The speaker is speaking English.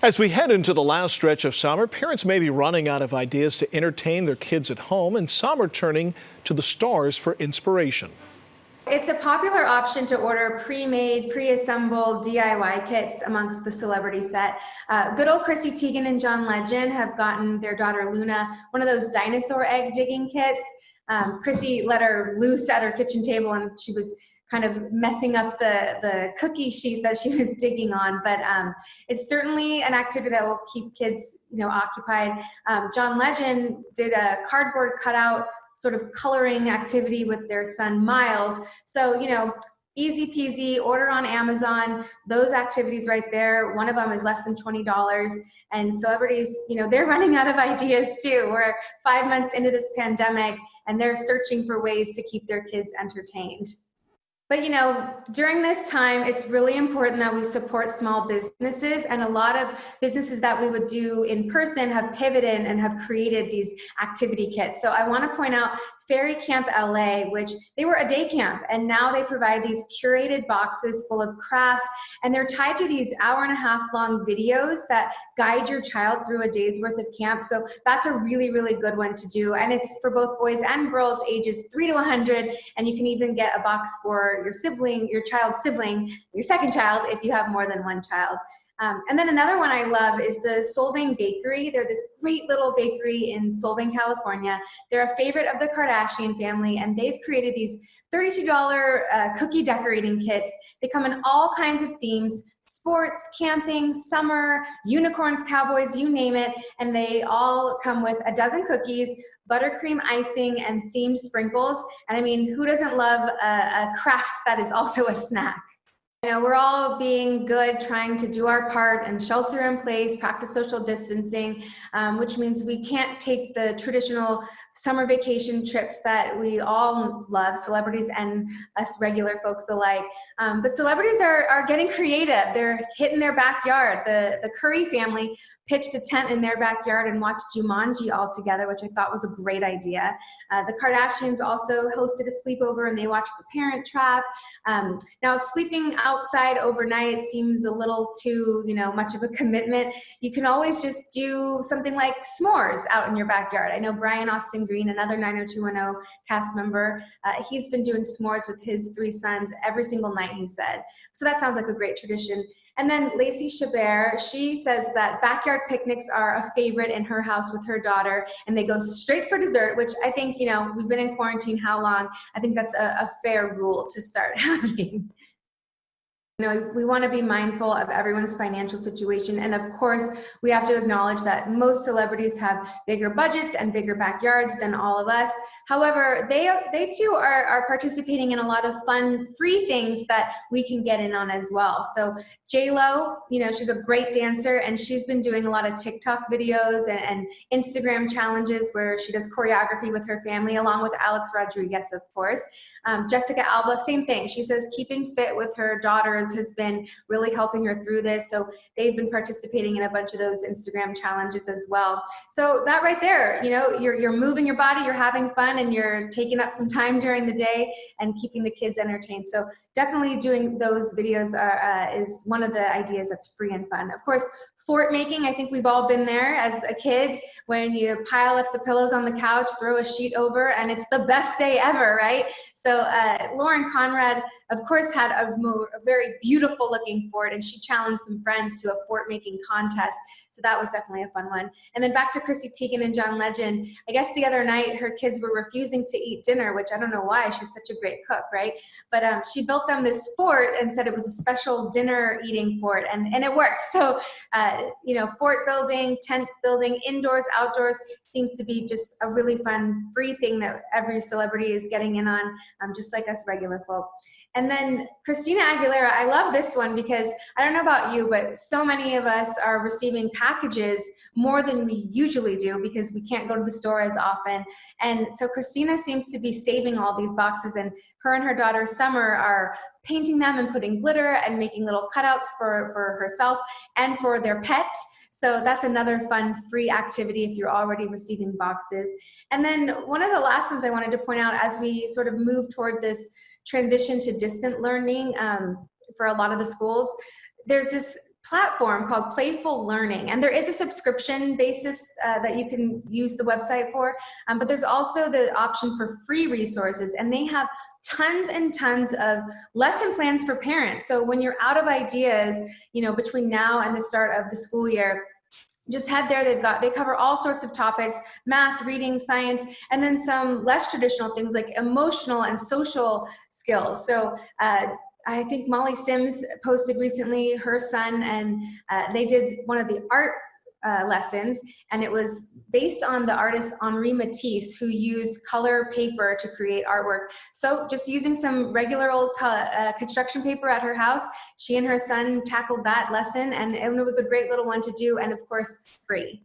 As we head into the last stretch of summer, parents may be running out of ideas to entertain their kids at home, and some are turning to the stars for inspiration. It's a popular option to order pre-made, pre-assembled DIY kits amongst the celebrity set. Good old Chrissy Teigen and John Legend have gotten their daughter Luna one of those dinosaur egg digging kits. Chrissy let her loose at her kitchen table and she was kind of messing up the cookie sheet that she was digging on, but it's certainly an activity that will keep kids, occupied. John Legend did a cardboard cutout sort of coloring activity with their son Miles. So, easy peasy, order on Amazon, those activities right there. One of them is less than $20. And celebrities, they're running out of ideas too. We're 5 months into this pandemic and they're searching for ways to keep their kids entertained. But during this time, it's really important that we support small businesses, and a lot of businesses that we would do in person have pivoted and have created these activity kits. So I want to point out Fairy Camp LA, which they were a day camp, and now they provide these curated boxes full of crafts, and they're tied to these hour-and-a-half long videos that guide your child through a day's worth of camp. So that's a really, really good one to do, and it's for both boys and girls ages 3 to 100, and you can even get a box for your sibling, your child's sibling, your second child if you have more than one child. And then another one I love is the Solvang Bakery. They're this great little bakery in Solvang, California. They're a favorite of the Kardashian family, and they've created these $32 cookie decorating kits. They come in all kinds of themes: sports, camping, summer, unicorns, cowboys, you name it. And they all come with a dozen cookies, buttercream icing, and themed sprinkles. And I mean, who doesn't love a craft that is also a snack? We're all being good, trying to do our part and shelter in place, practice social distancing, which means we can't take the traditional summer vacation trips that we all love, celebrities and us regular folks alike. But celebrities are getting creative. They're hitting their backyard. The Curry family pitched a tent in their backyard and watched Jumanji all together, which I thought was a great idea. The Kardashians also hosted a sleepover and they watched The Parent Trap. Now, if sleeping outside overnight seems a little too, much of a commitment, you can always just do something like s'mores out in your backyard. I know Brian Austin Green, another 90210 cast member, he's been doing s'mores with his 3 sons every single night, he said. So that sounds like a great tradition. And then Lacey Chabert, she says that backyard picnics are a favorite in her house with her daughter, and they go straight for dessert, which I think, we've been in quarantine how long? I think that's a fair rule to start having. We want to be mindful of everyone's financial situation. And of course, we have to acknowledge that most celebrities have bigger budgets and bigger backyards than all of us. However, they too are participating in a lot of fun, free things that we can get in on as well. So J-Lo, she's a great dancer, and she's been doing a lot of TikTok videos and Instagram challenges where she does choreography with her family, along with Alex Rodriguez, of course. Jessica Alba, same thing. She says keeping fit with her daughters has been really helping her through this. So they've been participating in a bunch of those Instagram challenges as well. So that right there, you're moving your body, you're having fun, and you're taking up some time during the day and keeping the kids entertained. So definitely doing those videos is one of the ideas that's free and fun. Of course, fort making, I think we've all been there as a kid when you pile up the pillows on the couch, throw a sheet over, and it's the best day ever, right? So Lauren Conrad, of course, had a very beautiful looking fort, and she challenged some friends to a fort making contest. So that was definitely a fun one. And then back to Chrissy Teigen and John Legend. I guess the other night her kids were refusing to eat dinner, which I don't know why. She's such a great cook, right? But she built them this fort and said it was a special dinner eating fort, and it worked. So fort building, tent building, indoors, outdoors seems to be just a really fun, free thing that every celebrity is getting in on, just like us regular folk. And then Christina Aguilera, I love this one because I don't know about you, but so many of us are receiving packages more than we usually do because we can't go to the store as often. And so Christina seems to be saving all these boxes, and her and her daughter Summer are painting them and putting glitter and making little cutouts for herself and for their pet. So that's another fun, free activity if you're already receiving boxes. And then one of the last ones I wanted to point out as we sort of move toward this transition to distant learning for a lot of the schools, there's this platform called Playful Learning, and there is a subscription basis that you can use the website for, but there's also the option for free resources, and they have tons and tons of lesson plans for parents. So when you're out of ideas, between now and the start of the school year, just head there. They cover all sorts of topics: math, reading, science, and then some less traditional things like emotional and social skills. So I think Molly Sims posted recently her son, and they did one of the art lessons, and it was based on the artist Henri Matisse, who used color paper to create artwork. So just using some regular old construction paper at her house, she and her son tackled that lesson, and it was a great little one to do, and of course free.